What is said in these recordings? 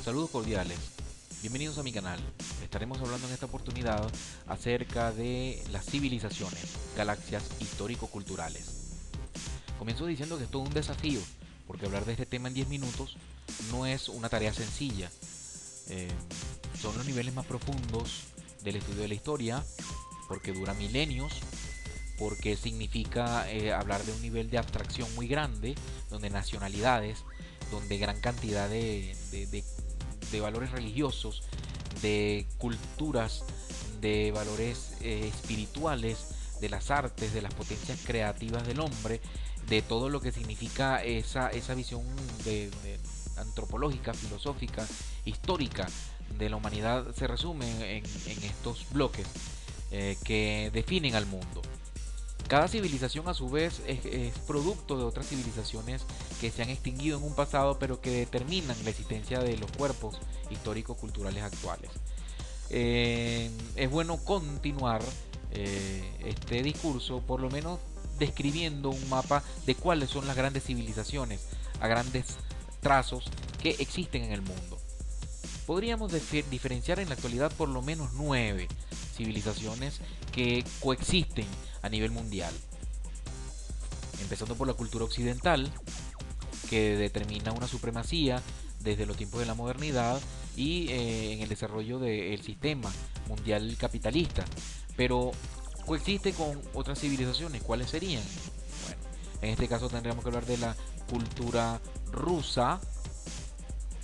Saludos cordiales, bienvenidos a mi canal. Estaremos hablando en esta oportunidad acerca de las civilizaciones, galaxias histórico-culturales. Comienzo diciendo que es todo un desafío, porque hablar de este tema en 10 minutos no es una tarea sencilla. Son los niveles más profundos del estudio de la historia, porque dura milenios, porque significa hablar de un nivel de abstracción muy grande, donde nacionalidades, donde gran cantidad de valores religiosos, de culturas, de valores espirituales, de las artes, de las potencias creativas del hombre, de todo lo que significa esa visión antropológica, filosófica, histórica de la humanidad, se resume en estos bloques que definen al mundo. Cada civilización a su vez es producto de otras civilizaciones que se han extinguido en un pasado, pero que determinan la existencia de los cuerpos históricos culturales actuales. Es bueno continuar este discurso por lo menos describiendo un mapa de cuáles son las grandes civilizaciones a grandes trazos que existen en el mundo. Podríamos diferenciar en la actualidad por lo menos 9 civilizaciones que coexisten a nivel mundial. Empezando por la cultura occidental, que determina una supremacía desde los tiempos de la modernidad y en el desarrollo del sistema mundial capitalista. Pero coexiste con otras civilizaciones. ¿Cuáles serían? Bueno, en este caso tendríamos que hablar de la cultura rusa,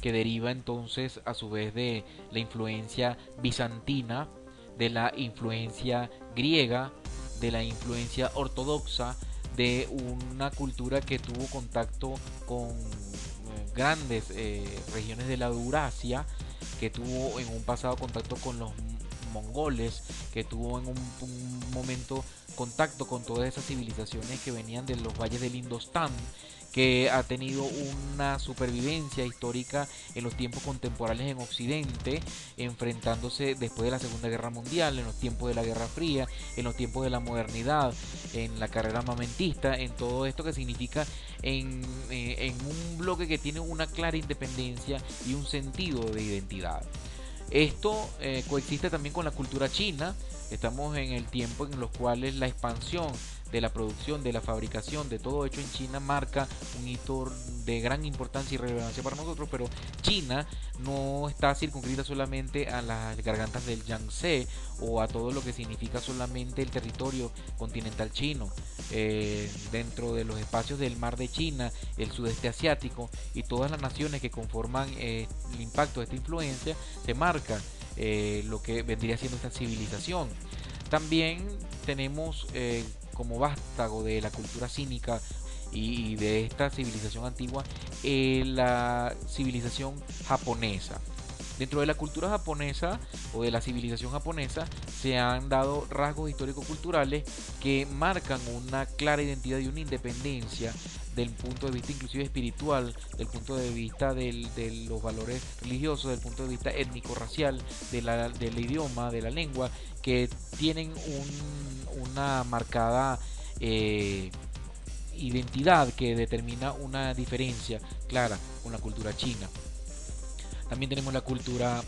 que deriva entonces a su vez de la influencia bizantina, de la influencia griega, de la influencia ortodoxa, de una cultura que tuvo contacto con grandes regiones de la Eurasia, que tuvo en un pasado contacto con los mongoles, que tuvo en un momento contacto con todas esas civilizaciones que venían de los valles del Indostán, que ha tenido una supervivencia histórica en los tiempos contemporáneos en Occidente, enfrentándose después de la Segunda Guerra Mundial, en los tiempos de la Guerra Fría, en los tiempos de la modernidad, en la carrera armamentista, en todo esto que significa en un bloque que tiene una clara independencia y un sentido de identidad. Esto coexiste también con la cultura china. Estamos en el tiempo en los cuales la expansión de la producción, de la fabricación, de todo hecho en China marca un hito de gran importancia y relevancia para nosotros, pero China no está circunscrita solamente a las gargantas del Yangtze o a todo lo que significa solamente el territorio continental chino. Dentro de los espacios del mar de China, el sudeste asiático y todas las naciones que conforman el impacto de esta influencia, se marca lo que vendría siendo esta civilización. También tenemos como vástago de la cultura cínica y de esta civilización antigua la civilización japonesa. Dentro de la cultura japonesa o de la civilización japonesa se han dado rasgos histórico-culturales que marcan una clara identidad y una independencia del punto de vista inclusive espiritual, del punto de vista de los valores religiosos, del punto de vista étnico-racial, del idioma, de la lengua, que tienen una marcada identidad que determina una diferencia clara con la cultura china. También tenemos la cultura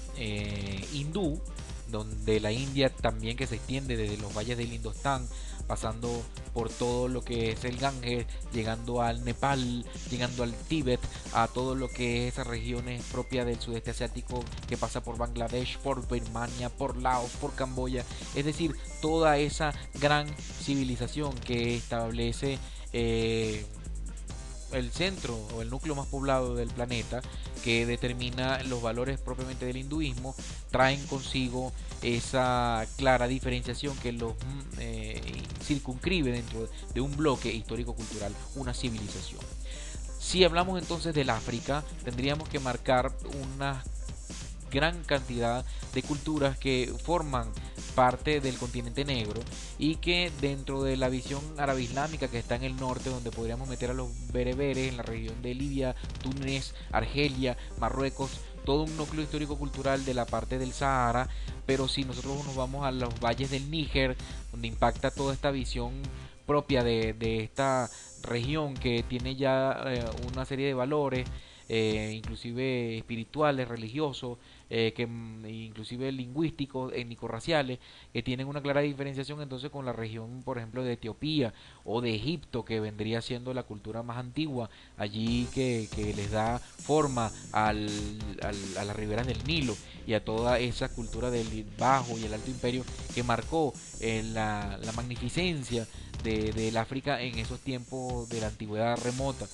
hindú, donde la India también, que se extiende desde los valles del Indostán, pasando por todo lo que es el Ganges, llegando al Nepal, llegando al Tíbet, a todo lo que es esas regiones propias del sudeste asiático, que pasa por Bangladesh, por Birmania, por Laos, por Camboya. Es decir, toda esa gran civilización que establece el centro o el núcleo más poblado del planeta, que determina los valores propiamente del hinduismo, traen consigo esa clara diferenciación que los circunscribe dentro de un bloque histórico-cultural, una civilización. Si hablamos entonces del África, tendríamos que marcar una gran cantidad de culturas que forman parte del continente negro y que dentro de la visión árabe islámica que está en el norte, donde podríamos meter a los bereberes en la región de Libia, Túnez, Argelia, Marruecos, todo un núcleo histórico-cultural de la parte del Sahara, pero si nosotros nos vamos a los valles del Níger, donde impacta toda esta visión propia de esta región que tiene ya una serie de valores, inclusive espirituales, religiosos, inclusive lingüísticos, étnico-raciales, que tienen una clara diferenciación entonces con la región, por ejemplo, de Etiopía o de Egipto, que vendría siendo la cultura más antigua, allí que les da forma a las riberas del Nilo y a toda esa cultura del Bajo y el Alto Imperio que marcó la magnificencia del África en esos tiempos de la antigüedad remota,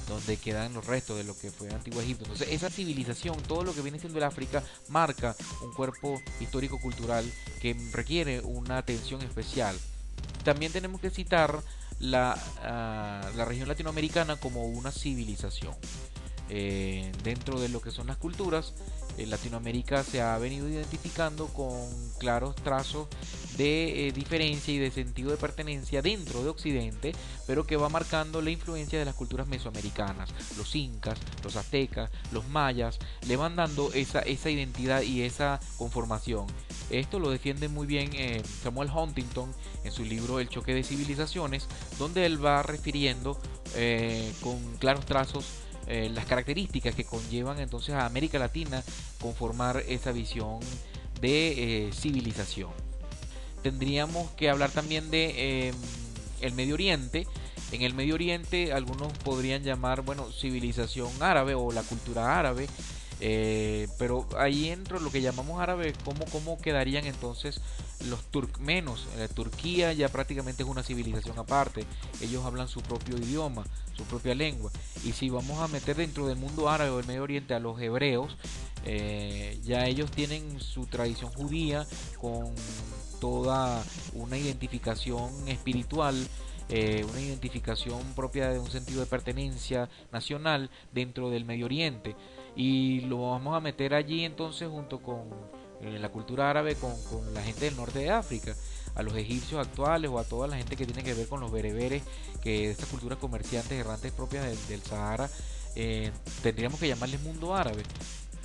donde quedan los restos de lo que fue Antiguo Egipto. Entonces esa civilización, todo lo que viene siendo el África, marca un cuerpo histórico-cultural que requiere una atención especial. También tenemos que citar la región latinoamericana como una civilización. Dentro de lo que son las culturas, Latinoamérica se ha venido identificando con claros trazos de diferencia y de sentido de pertenencia dentro de Occidente, pero que va marcando la influencia de las culturas mesoamericanas. Los incas, los aztecas, los mayas, le van dando esa identidad y esa conformación. Esto lo defiende muy bien Samuel Huntington en su libro El choque de civilizaciones, donde él va refiriendo con claros trazos las características que conllevan entonces a América Latina conformar esa visión de civilización. Tendríamos que hablar también de el Medio Oriente. En el Medio Oriente algunos podrían llamar, bueno, civilización árabe o la cultura árabe. Pero ahí entro lo que llamamos árabe, ¿cómo quedarían entonces los turcmenos? Turquía ya prácticamente es una civilización aparte, ellos hablan su propio idioma, su propia lengua. Y si vamos a meter dentro del mundo árabe o del Medio Oriente a los hebreos, ya ellos tienen su tradición judía con toda una identificación espiritual, una identificación propia de un sentido de pertenencia nacional dentro del Medio Oriente, y lo vamos a meter allí entonces junto con la cultura árabe con la gente del norte de África, a los egipcios actuales o a toda la gente que tiene que ver con los bereberes, que estas culturas comerciantes errantes propias del Sahara, tendríamos que llamarles mundo árabe,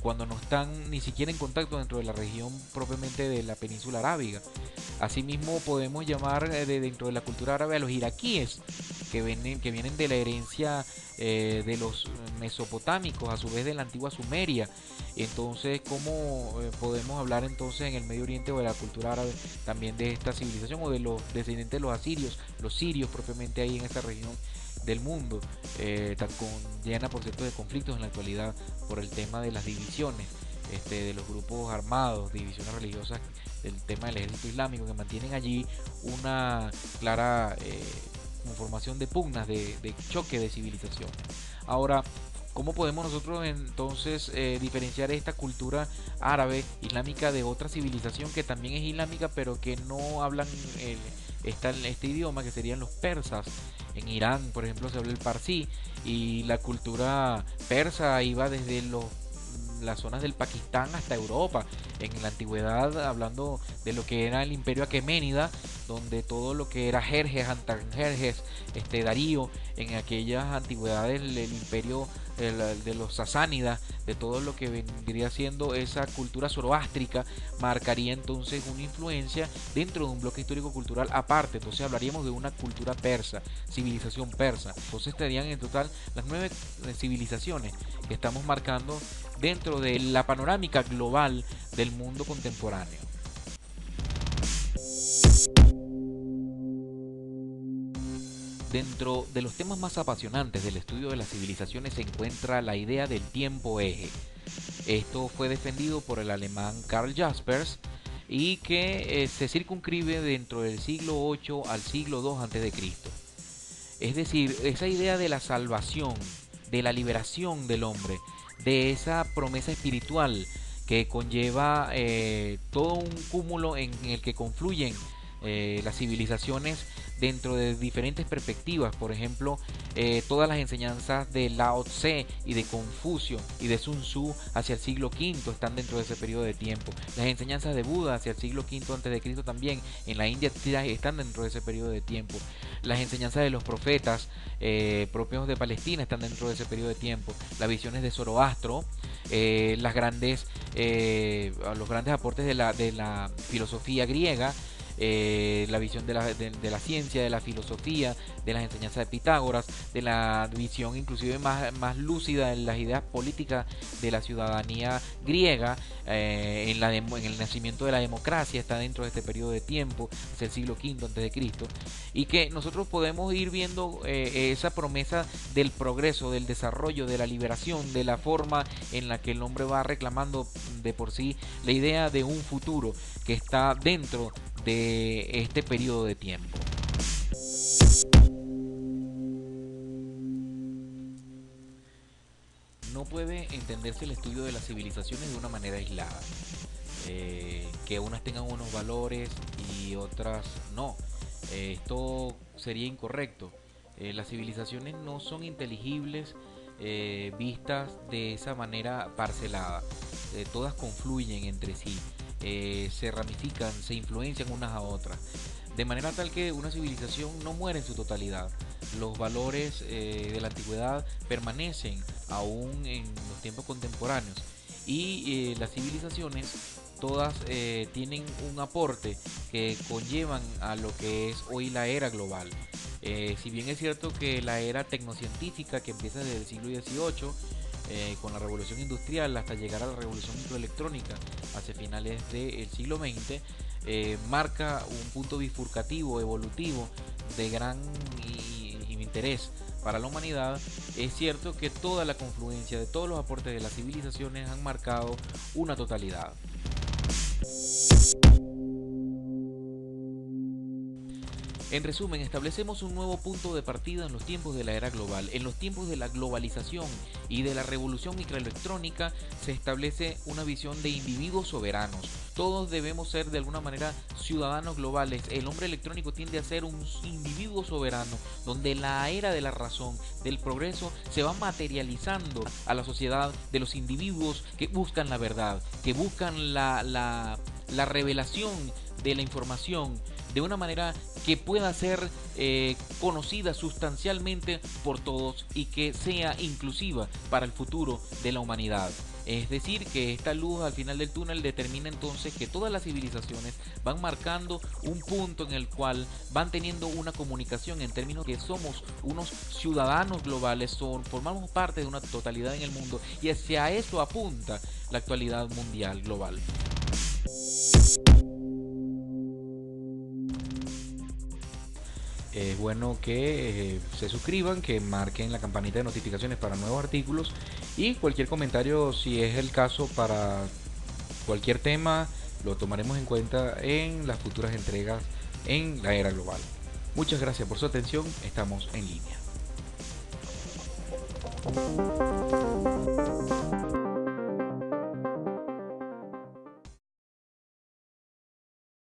cuando no están ni siquiera en contacto dentro de la región propiamente de la península arábiga. Asimismo podemos llamar dentro de la cultura árabe a los iraquíes, que vienen de la herencia de los mesopotámicos, a su vez de la antigua Sumeria. Entonces, ¿cómo podemos hablar entonces en el Medio Oriente o de la cultura árabe también de esta civilización o de los descendientes de los asirios, los sirios propiamente ahí en esta región del mundo, llena por cierto de conflictos en la actualidad por el tema de las divisiones de los grupos armados, divisiones religiosas, del tema del ejército islámico, que mantienen allí una clara conformación de pugnas, de choque de civilizaciones. Ahora, ¿cómo podemos nosotros entonces diferenciar esta cultura árabe islámica de otra civilización que también es islámica pero que no hablan este idioma, que serían los persas? En Irán, por ejemplo, se habla el parsi, y la cultura persa iba desde las zonas del Pakistán hasta Europa. En la antigüedad, hablando de lo que era el imperio aqueménida, donde todo lo que era Jerjes, Antarjerjes, Darío, en aquellas antigüedades el imperio de los sasánidas, de todo lo que vendría siendo esa cultura zoroástrica, marcaría entonces una influencia dentro de un bloque histórico-cultural aparte. Entonces hablaríamos de una cultura persa, civilización persa. Entonces estarían en total las 9 civilizaciones que estamos marcando dentro de la panorámica global del mundo contemporáneo. Dentro de los temas más apasionantes del estudio de las civilizaciones se encuentra la idea del tiempo eje. Esto fue defendido por el alemán Karl Jaspers y que se circunscribe dentro del siglo VIII al siglo II a.C. Es decir, esa idea de la salvación, de la liberación del hombre, de esa promesa espiritual que conlleva todo un cúmulo en el que confluyen las civilizaciones dentro de diferentes perspectivas. Por ejemplo, todas las enseñanzas de Lao Tse y de Confucio y de Sun Tzu hacia el siglo V están dentro de ese periodo de tiempo. Las enseñanzas de Buda hacia el siglo V antes de Cristo también en la India están dentro de ese periodo de tiempo. Las enseñanzas de los profetas propios de Palestina están dentro de ese periodo de tiempo. Las visiones de Zoroastro, los grandes aportes de la filosofía griega, la visión de la ciencia, de la filosofía, de las enseñanzas de Pitágoras, de la visión inclusive más lúcida en las ideas políticas de la ciudadanía griega, en el nacimiento de la democracia, está dentro de este periodo de tiempo, es el siglo V antes de Cristo, y que nosotros podemos ir viendo esa promesa del progreso, del desarrollo, de la liberación, de la forma en la que el hombre va reclamando de por sí la idea de un futuro que está dentro de este periodo de tiempo. No puede entenderse el estudio de las civilizaciones de una manera aislada, que unas tengan unos valores y otras no. Esto sería incorrecto. Las civilizaciones no son inteligibles vistas de esa manera parcelada. Todas confluyen entre sí, se ramifican, se influencian unas a otras, de manera tal que una civilización no muere en su totalidad. Los valores de la antigüedad permanecen aún en los tiempos contemporáneos, y las civilizaciones todas tienen un aporte que conllevan a lo que es hoy la era global. Si bien es cierto que la era tecnocientífica, que empieza desde el siglo XVIII, con la revolución industrial hasta llegar a la revolución microelectrónica hacia finales del siglo XX, marca un punto bifurcativo, evolutivo, de gran interés para la humanidad. Es cierto que toda la confluencia de todos los aportes de las civilizaciones han marcado una totalidad. En resumen, establecemos un nuevo punto de partida en los tiempos de la era global. En los tiempos de la globalización y de la revolución microelectrónica se establece una visión de individuos soberanos. Todos debemos ser de alguna manera ciudadanos globales. El hombre electrónico tiende a ser un individuo soberano, donde la era de la razón, del progreso, se va materializando a la sociedad de los individuos que buscan la verdad, que buscan la revelación de la información de una manera que pueda ser conocida sustancialmente por todos y que sea inclusiva para el futuro de la humanidad. Es decir, que esta luz al final del túnel determina entonces que todas las civilizaciones van marcando un punto en el cual van teniendo una comunicación en términos que somos unos ciudadanos globales, formamos parte de una totalidad en el mundo, y hacia eso apunta la actualidad mundial global. Es bueno que se suscriban, que marquen la campanita de notificaciones para nuevos artículos, y cualquier comentario, si es el caso, para cualquier tema, lo tomaremos en cuenta en las futuras entregas en la era global. Muchas gracias por su atención, estamos en línea.